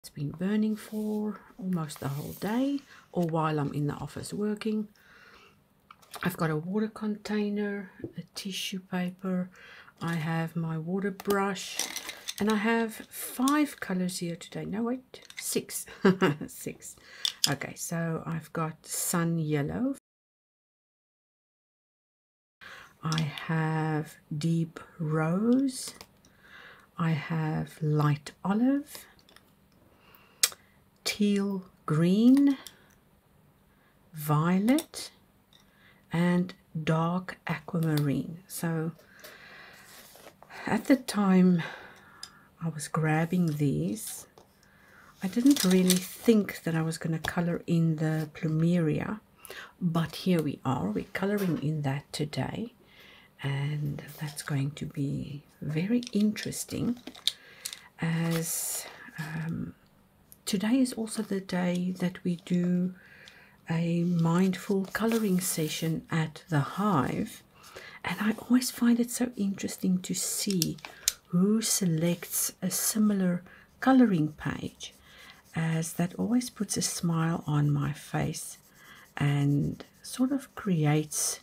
It's been burning for almost the whole day, or while I'm in the office working. I've got a water container, a tissue paper, I have my water brush, and I have 5 colors here today. No, wait, 6. 6. Okay, so I've got sun yellow. I have deep rose. I have light olive, teal green, violet, and dark aquamarine. So at the time I was grabbing these, I didn't really think that I was going to color in the Plumeria, but here we are, we're coloring in that today, and that's going to be very interesting, as today is also the day that we do a mindful coloring session at the Hive, and I always find it so interesting to see who selects a similar coloring page, as that always puts a smile on my face and sort of creates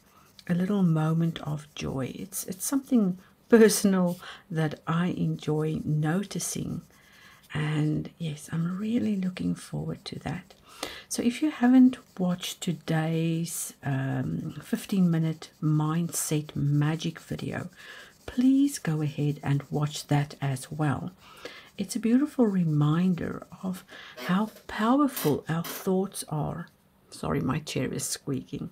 a little moment of joy. It's something personal that I enjoy noticing, and yes, I'm really looking forward to that. So if you haven't watched today's 15-minute mindset magic video, please go ahead and watch that as well. It's a beautiful reminder of how powerful our thoughts are. Sorry, my chair is squeaking.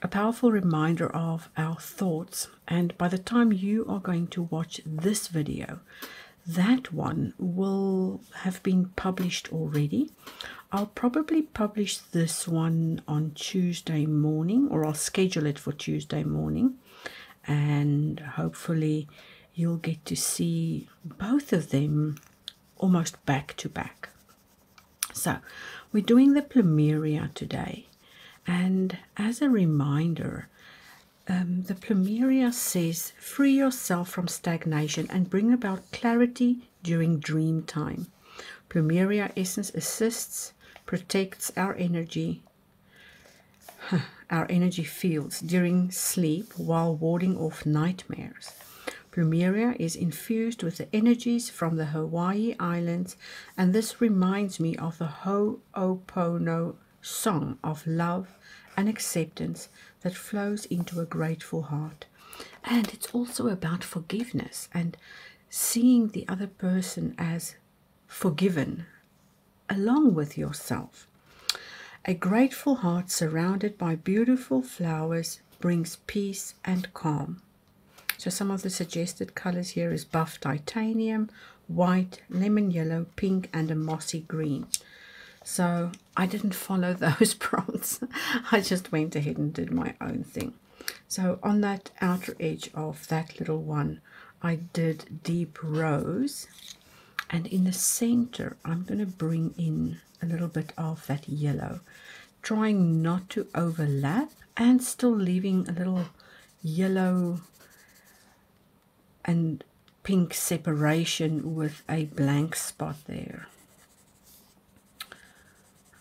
A powerful reminder of our thoughts, and by the time you are going to watch this video, that one will have been published already. I'll probably publish this one on Tuesday morning, or I'll schedule it for Tuesday morning, and hopefully you'll get to see both of them almost back to back. So we're doing the Plumeria today, and as a reminder, the Plumeria says, free yourself from stagnation and bring about clarity during dream time. Plumeria essence assists, protects our energy fields during sleep while warding off nightmares. Plumeria is infused with the energies from the Hawaii Islands, and this reminds me of the Ho'opono song of love and acceptance that flows into a grateful heart. And it's also about forgiveness and seeing the other person as forgiven along with yourself. A grateful heart surrounded by beautiful flowers brings peace and calm. So some of the suggested colors here is buff titanium, white, lemon yellow, pink, and a mossy green. So I didn't follow those prompts. I just went ahead and did my own thing. So on that outer edge of that little one, I did deep rose, and in the center I'm going to bring in a little bit of that yellow, trying not to overlap and still leaving a little yellow and pink separation with a blank spot there.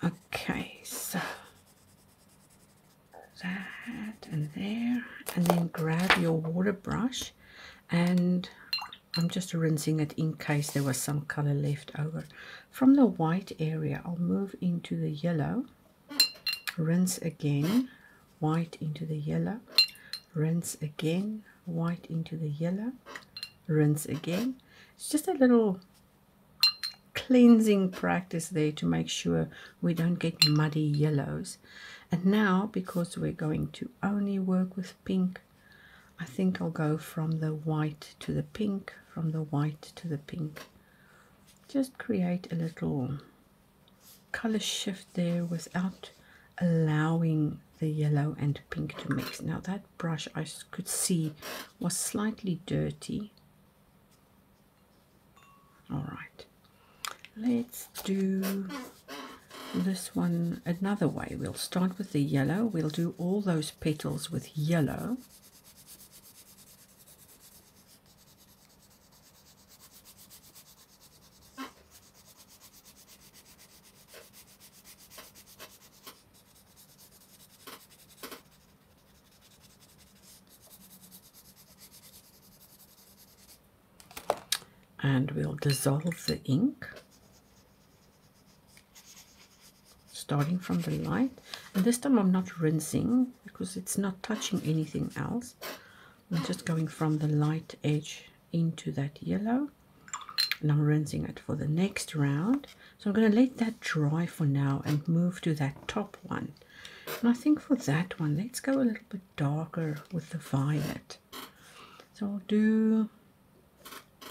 Okay, so that and there, and then grab your water brush, and I'm just rinsing it in case there was some color left over. From the white area, I'll move into the yellow, rinse again, white into the yellow, rinse again, white into the yellow, rinse again. It's just a little cleansing practice there to make sure we don't get muddy yellows. And now, because we're going to only work with pink, I think I'll go from the white to the pink, from the white to the pink. Just create a little color shift there without allowing the yellow and pink to mix. Now that brush I could see was slightly dirty. All right, let's do this one another way. We'll start with the yellow. We'll do all those petals with yellow. And we'll dissolve the ink, starting from the light. And this time I'm not rinsing because it's not touching anything else. I'm just going from the light edge into that yellow, and I'm rinsing it for the next round. So I'm going to let that dry for now and move to that top one. And I think for that one, let's go a little bit darker with the violet. So I'll do,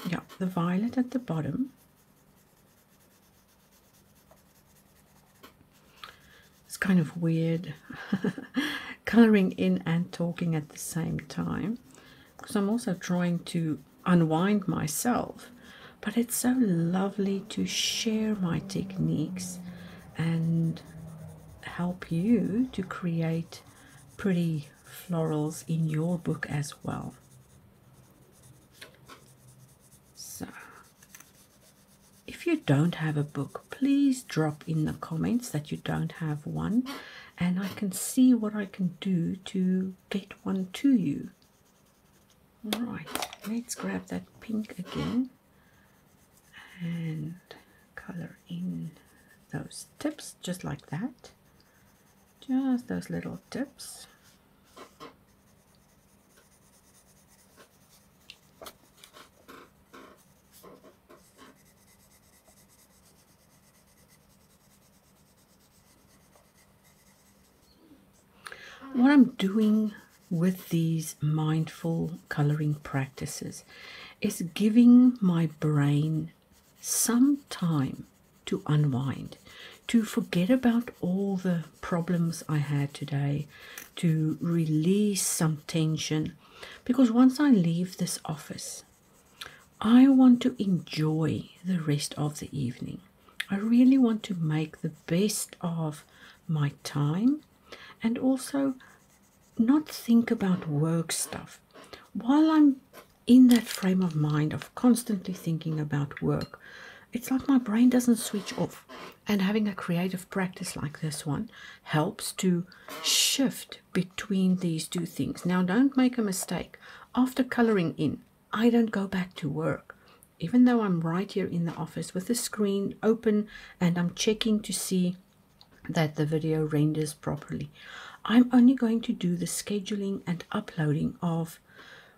yeah, the violet at the bottom. It's kind of weird coloring in and talking at the same time, because I'm also trying to unwind myself. But it's so lovely to share my techniques and help you to create pretty florals in your book as well. So, if you don't have a book, please drop in the comments that you don't have one, and I can see what I can do to get one to you. Alright, let's grab that pink again and color in those tips just like that. Just those little tips. What I'm doing with these mindful coloring practices is giving my brain some time to unwind, to forget about all the problems I had today, to release some tension, because once I leave this office, I want to enjoy the rest of the evening. I really want to make the best of my time and also not think about work stuff. While I'm in that frame of mind of constantly thinking about work, it's like my brain doesn't switch off. And having a creative practice like this one helps to shift between these two things. Now, don't make a mistake. After coloring in, I don't go back to work. Even though I'm right here in the office with the screen open and I'm checking to see that the video renders properly, I'm only going to do the scheduling and uploading of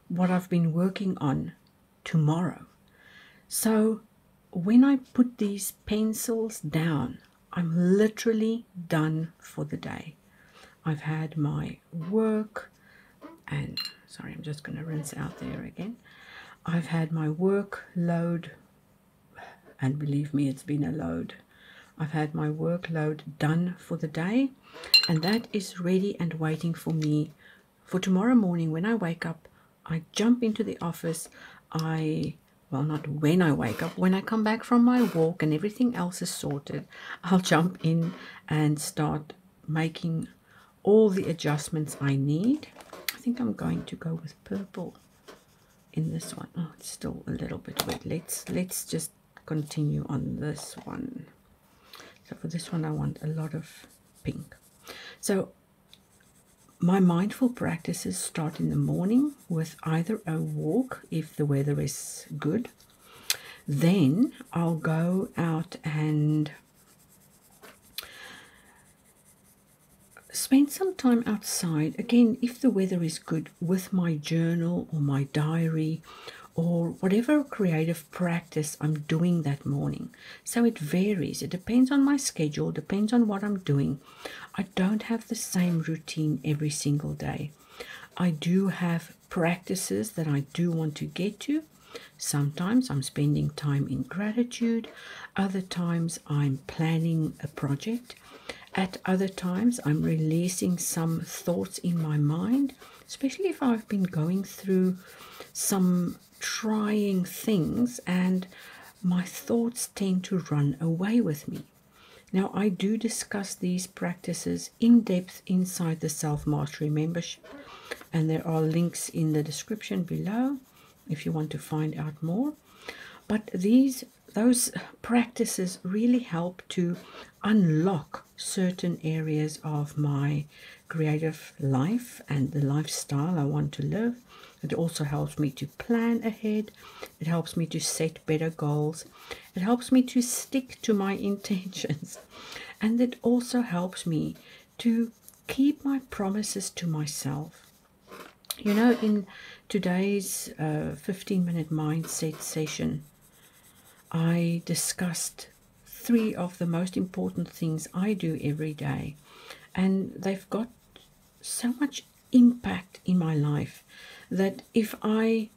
what I've been working on tomorrow. So when I put these pencils down, I'm literally done for the day. I've had my work, and sorry, I'm just going to rinse out there again. I've had my workload, and believe me, it's been a load. I've had my workload done for the day, and that is ready and waiting for me for tomorrow morning. When I wake up, I jump into the office. Well, not when I wake up, when I come back from my walk and everything else is sorted, I'll jump in and start making all the adjustments I need. I think I'm going to go with purple in this one. Oh, it's still a little bit wet. Let's just continue on this one. So for this one, I want a lot of pink. So my mindful practices start in the morning with either a walk if the weather is good. Then I'll go out and spend some time outside, again, if the weather is good, with my journal or my diary or whatever creative practice I'm doing that morning. So it varies. It depends on my schedule, depends on what I'm doing. I don't have the same routine every single day. I do have practices that I do want to get to. Sometimes I'm spending time in gratitude. Other times I'm planning a project. At other times I'm releasing some thoughts in my mind, especially if I've been going through some trying things and my thoughts tend to run away with me. Now, I do discuss these practices in depth inside the Self-Mastery membership, and there are links in the description below if you want to find out more. But those practices really help to unlock certain areas of my creative life and the lifestyle I want to live. It also helps me to plan ahead. It helps me to set better goals. It helps me to stick to my intentions. And it also helps me to keep my promises to myself. You know, in today's 15-minute mindset session, I discussed 3 of the most important things I do every day. And they've got so much impact in my life that if I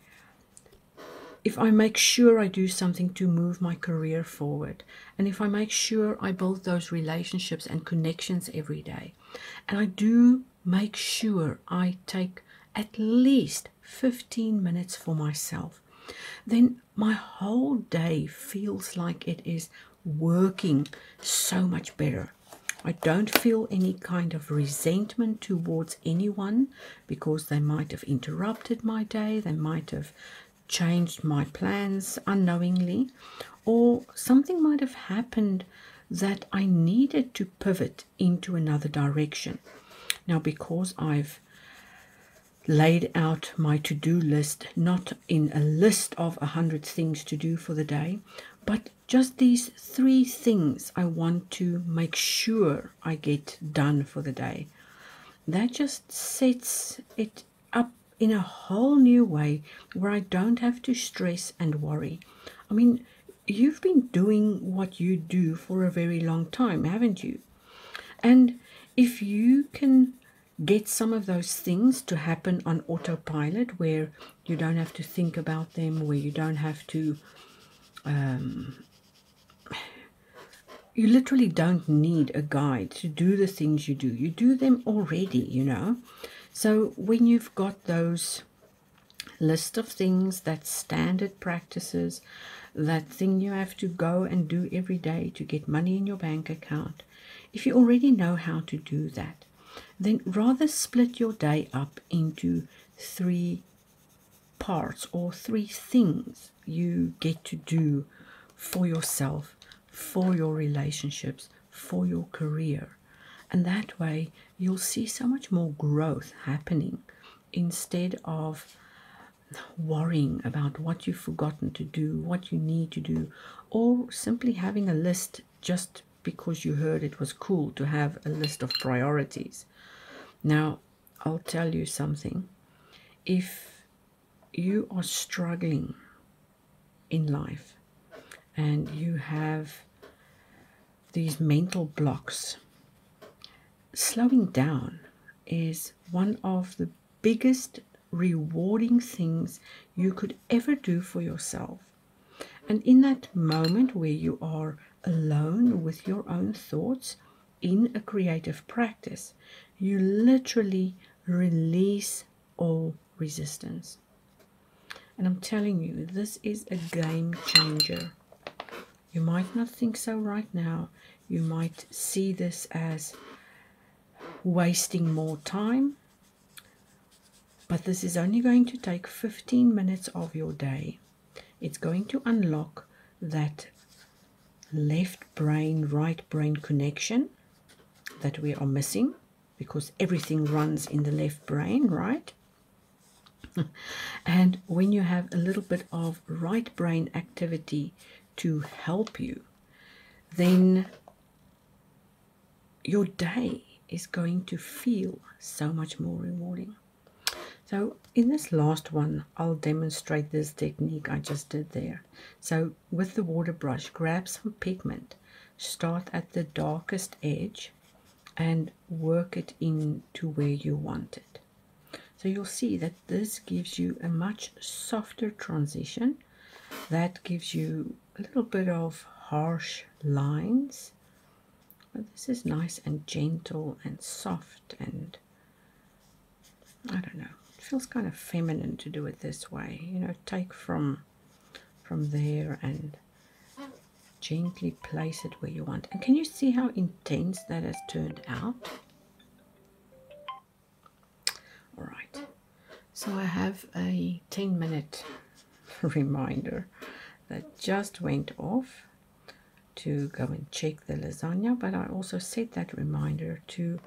make sure I do something to move my career forward, and if I make sure I build those relationships and connections every day, and I do make sure I take at least 15 minutes for myself, then my whole day feels like it is working so much better. I don't feel any kind of resentment towards anyone because they might have interrupted my day, they might have changed my plans unknowingly, or something might have happened that I needed to pivot into another direction. Now, because I've laid out my to-do list, not in a list of 100 things to do for the day, but just these 3 things I want to make sure I get done for the day. That just sets it up in a whole new way where I don't have to stress and worry. I mean, you've been doing what you do for a very long time, haven't you? And if you can get some of those things to happen on autopilot, where you don't have to think about them, where you don't have to you literally don't need a guide to do the things you do. You do them already, you know. So when you've got those list of things, that standard practices, that thing you have to go and do every day to get money in your bank account, if you already know how to do that, then rather split your day up into 3 parts or 3 things you get to do for yourself, for your relationships, for your career. And that way you'll see so much more growth happening instead of worrying about what you've forgotten to do, what you need to do, or simply having a list just because you heard it was cool to have a list of priorities. Now, I'll tell you something. If you are struggling in life and you have these mental blocks, slowing down is one of the biggest rewarding things you could ever do for yourself. And in that moment where you are alone with your own thoughts in a creative practice, you literally release all resistance. And I'm telling you, this is a game changer. You might not think so right now. You might see this as wasting more time. But this is only going to take 15 minutes of your day. It's going to unlock that left brain, right brain connection that we are missing, because everything runs in the left brain, right? And when you have a little bit of right brain activity to help you, then your day is going to feel so much more rewarding. So in this last one, I'll demonstrate this technique I just did there. So with the water brush, grab some pigment, start at the darkest edge and work it into where you want it. So you'll see that this gives you a much softer transition. That gives you a little bit of harsh lines. But this is nice and gentle and soft, and I don't know, it feels kind of feminine to do it this way. You know, take from there and gently place it where you want. And can you see how intense that has turned out? All right, so I have a 10-minute reminder that just went off to go and check the lasagna, but I also set that reminder to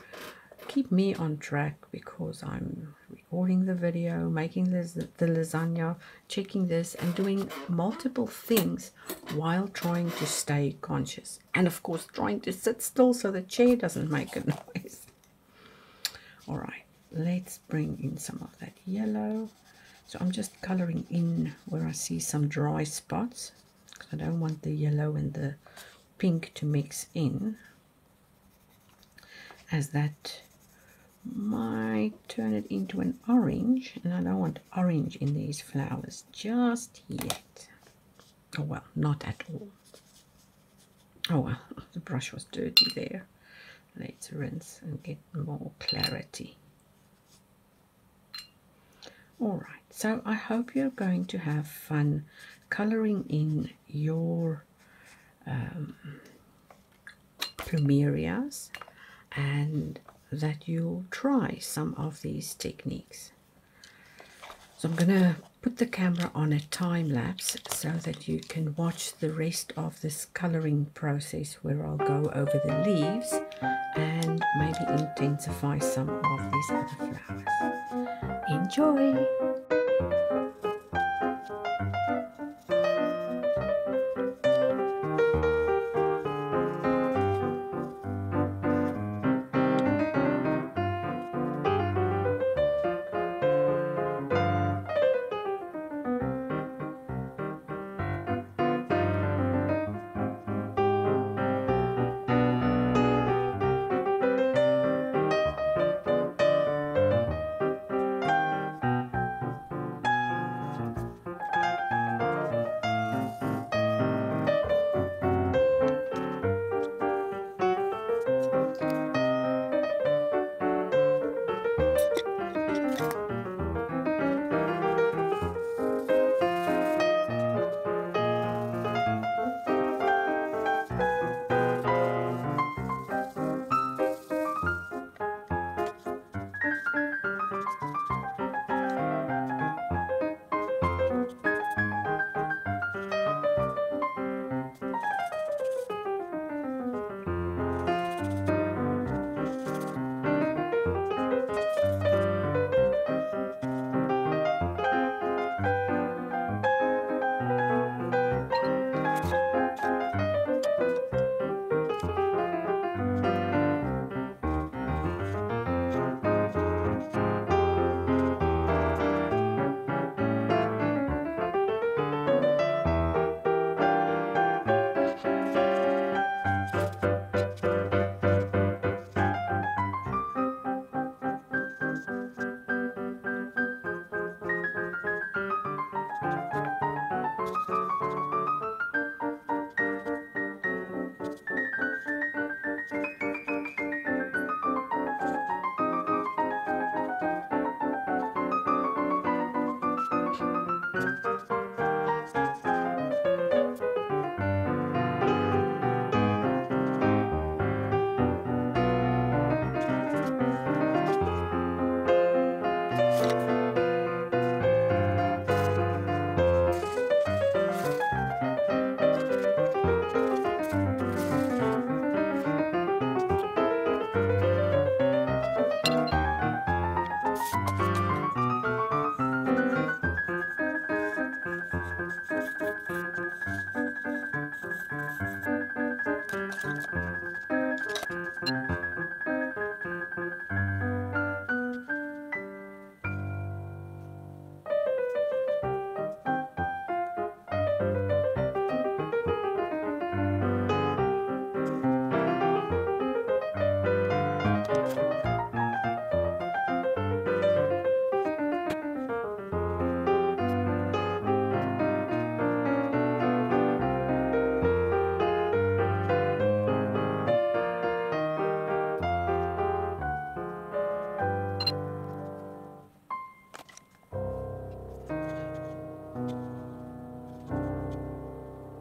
keep me on track because I'm recording the video, making the lasagna, checking this and doing multiple things while trying to stay conscious. And of course trying to sit still so the chair doesn't make a noise. All right, let's bring in some of that yellow. So I'm just coloring in where I see some dry spots because I don't want the yellow and the pink to mix in, as that might turn it into an orange, and I don't want orange in these flowers just yet. Oh well, not at all. Oh well, the brush was dirty there. Let's rinse and get more clarity. Alright, so I hope you're going to have fun coloring in your plumerias, and that you'll try some of these techniques. So I'm going to put the camera on a time lapse so that you can watch the rest of this coloring process, where I'll go over the leaves and maybe intensify some of these other flowers. Enjoy!